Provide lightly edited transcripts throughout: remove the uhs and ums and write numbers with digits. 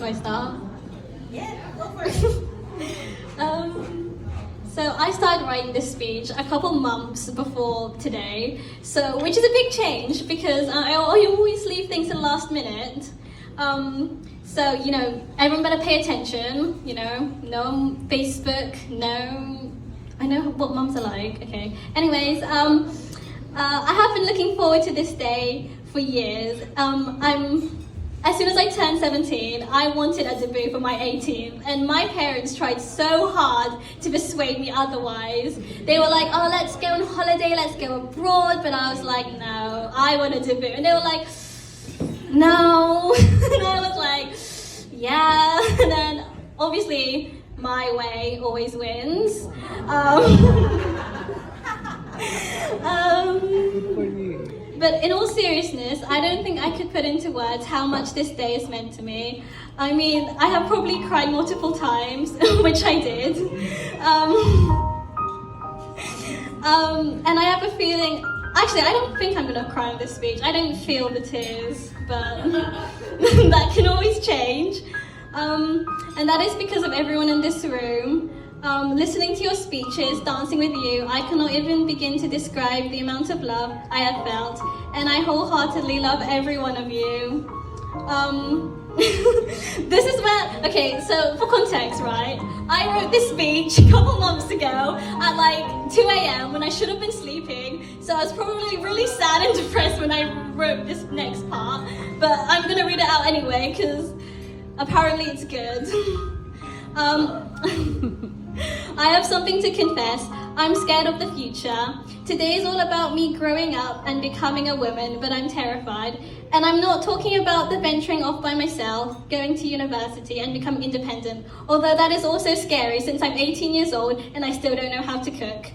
Do I start? Yeah, go for it. So I started writing this speech a couple months before today, which is a big change because I always leave things to the last minute. So, everyone better pay attention, no Facebook, I know what mums are like, okay. Anyways, I have been looking forward to this day for years. As soon as I turned 17, I wanted a debut for my 18th, and my parents tried so hard to persuade me otherwise. They were like, oh, let's go on holiday, let's go abroad, but I was like, no, I want a debut. And they were like, no. And I was like, yeah. And then, obviously, my way always wins. But in all seriousness, I don't think I could put into words how much this day has meant to me. I mean, I have probably cried multiple times, which I did. And I have a feeling, actually, I don't think I'm gonna cry in this speech. I don't feel the tears, but that can always change. And that is because of everyone in this room. Listening to your speeches, dancing with you, I cannot even begin to describe the amount of love I have felt, and I wholeheartedly love every one of you. This is where, okay, so for context, right? I wrote this speech a couple months ago at like 2 a.m. when I should have been sleeping, so I was probably really sad and depressed when I wrote this next part, but I'm gonna read it out anyway, because apparently it's good. I have something to confess. I'm scared of the future. Today is all about me growing up and becoming a woman, but I'm terrified. And I'm not talking about the venturing off by myself, going to university and become independent, although that is also scary since I'm 18 years old and I still don't know how to cook.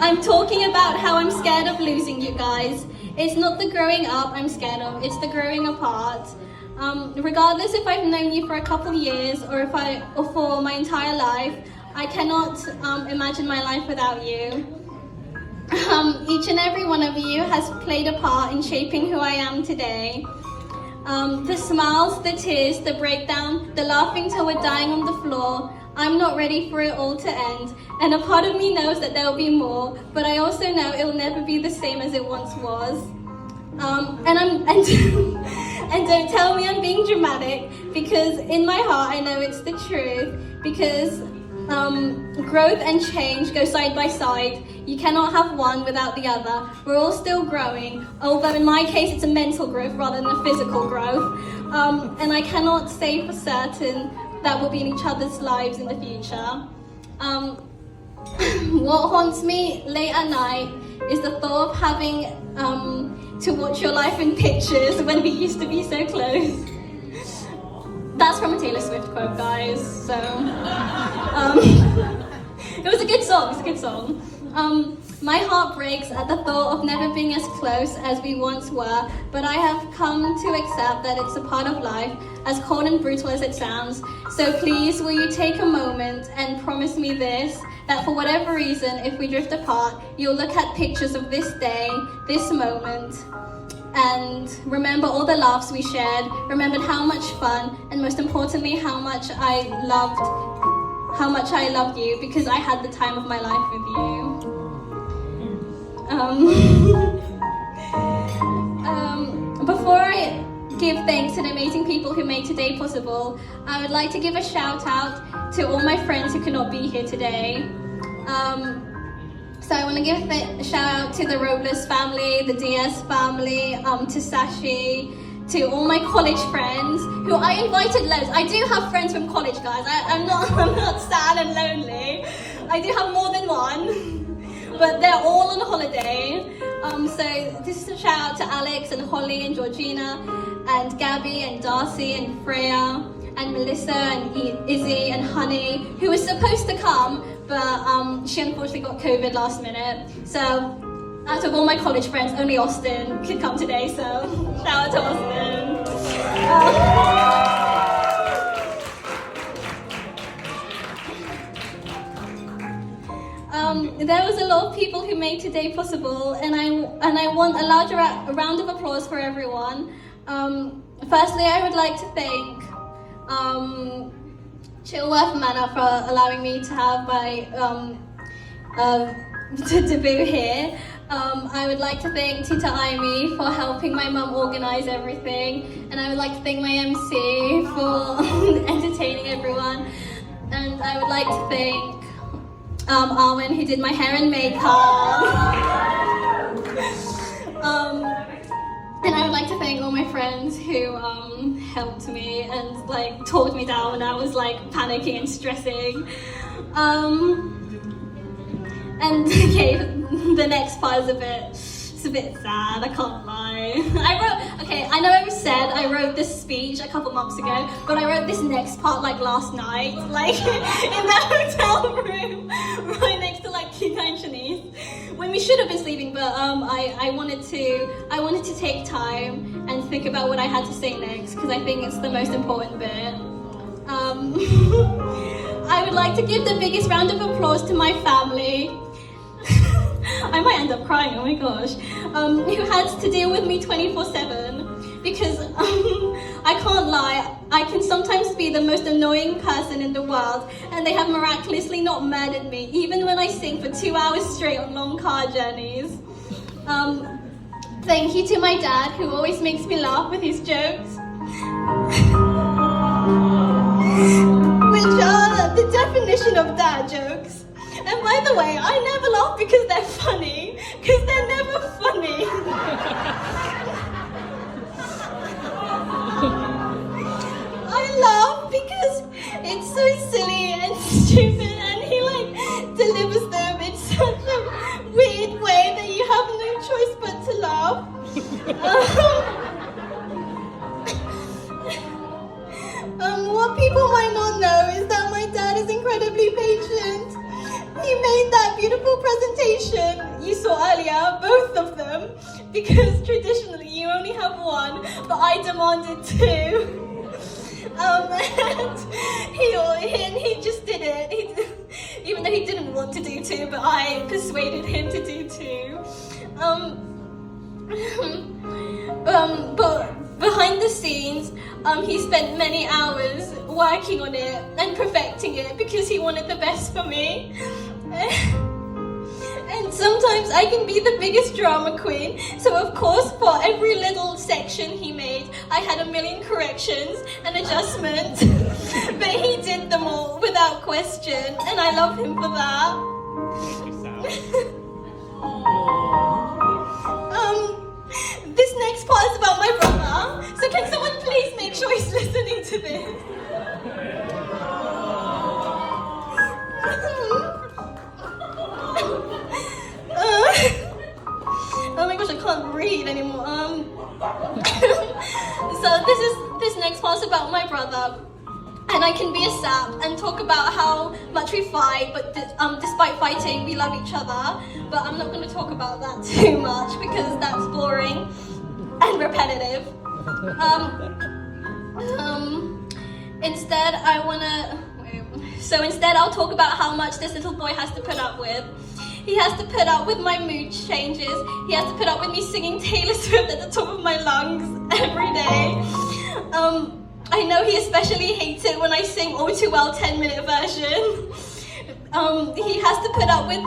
I'm talking about how I'm scared of losing you guys. It's not the growing up I'm scared of, it's the growing apart. Regardless if I've known you for a couple years or for my entire life, I cannot imagine my life without you. Each and every one of you has played a part in shaping who I am today. The smiles, the tears, the breakdown, the laughing till we're dying on the floor. I'm not ready for it all to end, and a part of me knows that there will be more, but I also know it will never be the same as it once was. And don't tell me I'm being dramatic, because in my heart I know it's the truth, because growth and change go side by side. You cannot have one without the other. We're all still growing, although in my case it's a mental growth rather than a physical growth. And I cannot say for certain that we'll be in each other's lives in the future. What haunts me late at night is the thought of having to watch your life in pictures when we used to be so close. That's from a Taylor Swift quote, guys, so it was a good song, my heart breaks at the thought of never being as close as we once were, but I have come to accept that it's a part of life, as cold and brutal as it sounds. So please, will you take a moment and promise me this, that for whatever reason, if we drift apart, you'll look at pictures of this day, this moment, and remember all the laughs we shared, remembered how much fun, and most importantly, how much I loved you, because I had the time of my life with you. Before I give thanks to the amazing people who made today possible, I would like to give a shout out to all my friends who could not be here today. So I want to give a shout out to the Robles family, the Diaz family, to Sashi, to all my college friends who I invited loads. I do have friends from college, guys. I'm not sad and lonely. I do have more than one, but they're all on holiday. So this is a shout out to Alex and Holly and Georgina and Gabby and Darcy and Freya and Melissa and Izzy and Honey, who was supposed to come, but she unfortunately got COVID last minute. So out of all my college friends, only Austin could come today, so shout out to Austin. There was a lot of people who made today possible, and I want a larger round of applause for everyone. Firstly, I would like to thank Chilworth Manor for allowing me to have my debut here. I would like to thank Tita Aimee for helping my mum organise everything, and I would like to thank my MC for entertaining everyone, and I would like to thank Arwen, who did my hair and makeup. And I would like to thank all my friends who helped me and like talked me down when I was like panicking and stressing. And okay, the next part is a bit sad, I can't lie. I know I wrote this speech a couple months ago, but I wrote this next part like last night, like in the hotel room, right next to like Kika and Shanice, when we should have been sleeping, but I wanted to take time and think about what I had to say next, because I think it's the most important bit. I would like to give the biggest round of applause to my family. I might end up crying, oh my gosh. Who had to deal with me 24/7, because I can't lie, I can sometimes be the most annoying person in the world, and they have miraculously not murdered me, even when I sing for 2 hours straight on long car journeys. Thank you to my dad, who always makes me laugh with his jokes, which are the definition of dad jokes. And by the way, I never laugh because they're funny, because they're never funny. I laugh because it's so silly and stupid, and he like delivers them in such a weird way that you have no choice but to laugh. What people might not know is that my dad is incredibly patient. He made that beautiful presentation you saw earlier, both of them, because traditionally you only have one, but I demanded two. And he just did it, even though he didn't want to do two, but I persuaded him to do two. But behind the scenes, he spent many hours working on it and perfecting it because he wanted the best for me. And sometimes I can be the biggest drama queen, so of course for every little section he made, I had a million corrections and adjustments, but he did them all without question, and I love him for that. This next part is about my brother, so can someone please make sure he's listening to this? Oh my gosh, I can't read anymore. So this next part's about my brother, and I can be a sap and talk about how much we fight, but despite fighting, we love each other. But I'm not going to talk about that too much because that's boring and repetitive. Instead, I'll talk about how much this little boy has to put up with. He has to put up with my mood changes. He has to put up with me singing Taylor Swift at the top of my lungs every day. I know he especially hates it when I sing All Too Well 10-minute version. He has to put up with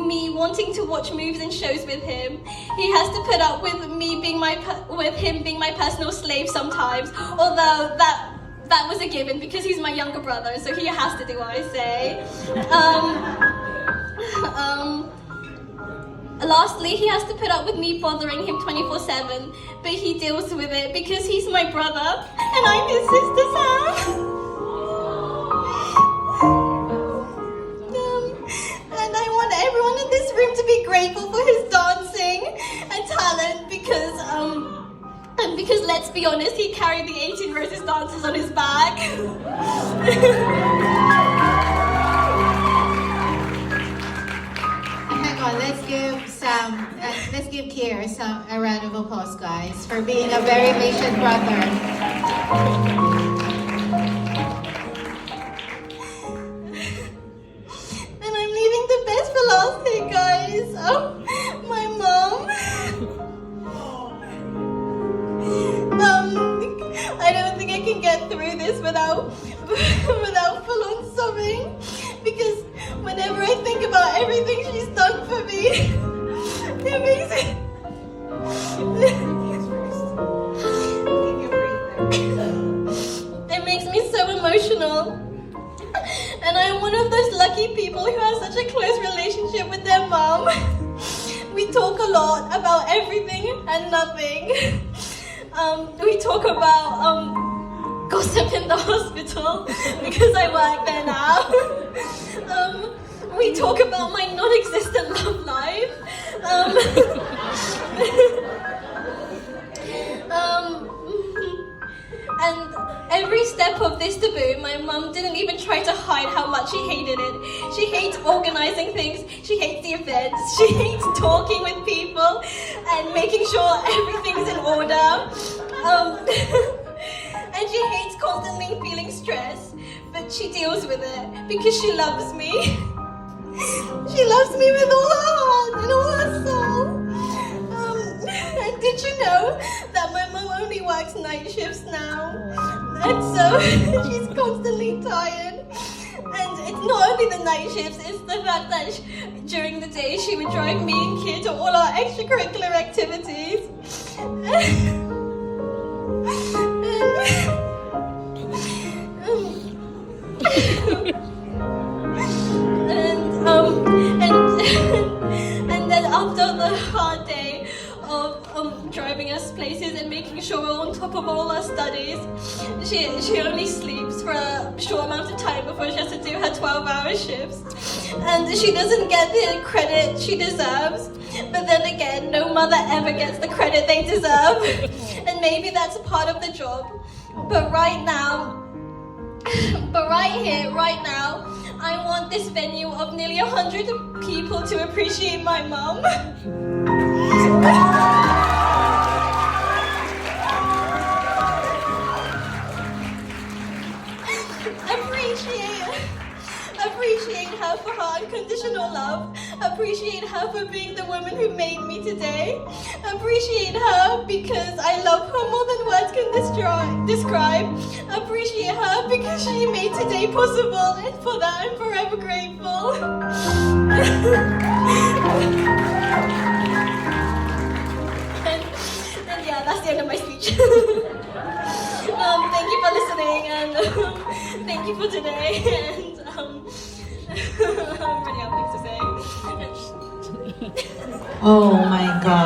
me wanting to watch movies and shows with him. He has to put up with me being him being my personal slave sometimes, although that was a given because he's my younger brother, so he has to do what I say. Lastly, he has to put up with me bothering him 24/7, but he deals with it because he's my brother and I'm his sister Sam. And I want everyone in this room to be grateful for his dancing and talent because let's be honest, he carried the 18 Roses dancers on his back. Let's give Kier a round of applause, guys, for being a very patient brother. And I'm leaving the best for last here, guys. My mom. without full on sobbing, because whenever I think about everything she's done for me, it makes it. It makes me so emotional. And I'm one of those lucky people who has such a close relationship with their mom. We talk a lot about everything and nothing. We talk about gossip in the hospital because I work there now. We talk about my non-existent love life. And every step of this debut, my mum didn't even try to hide how much she hated it. She hates organizing things, she hates the events, she hates talking with people and making sure everything's in order. And she hates constantly feeling stress, but she deals with it because she loves me. She loves me with all her heart and all her soul. And did you know that my mum only works night shifts now? And so she's constantly tired. And it's not only the night shifts, it's the fact that during the day she would drive me and Kid to all our extracurricular activities. And then after the hard day of driving us places and making sure we're on top of all our studies, she only sleeps for a short amount of time before she has to do her 12-hour shifts. And she doesn't get the credit she deserves. But then again, no mother ever gets the credit they deserve. And maybe that's a part of the job. But right now, right here, right now, I want this venue of nearly 100 people to appreciate my mum. Appreciate her for her unconditional love. Appreciate her for being the woman who made me today. Appreciate her because I love her more than words can describe. Appreciate her because she made today possible, and for that I'm forever grateful. and yeah, that's the end of my speech. Thank you for listening, and thank you for today, and I'm really out of things to say. Oh my God.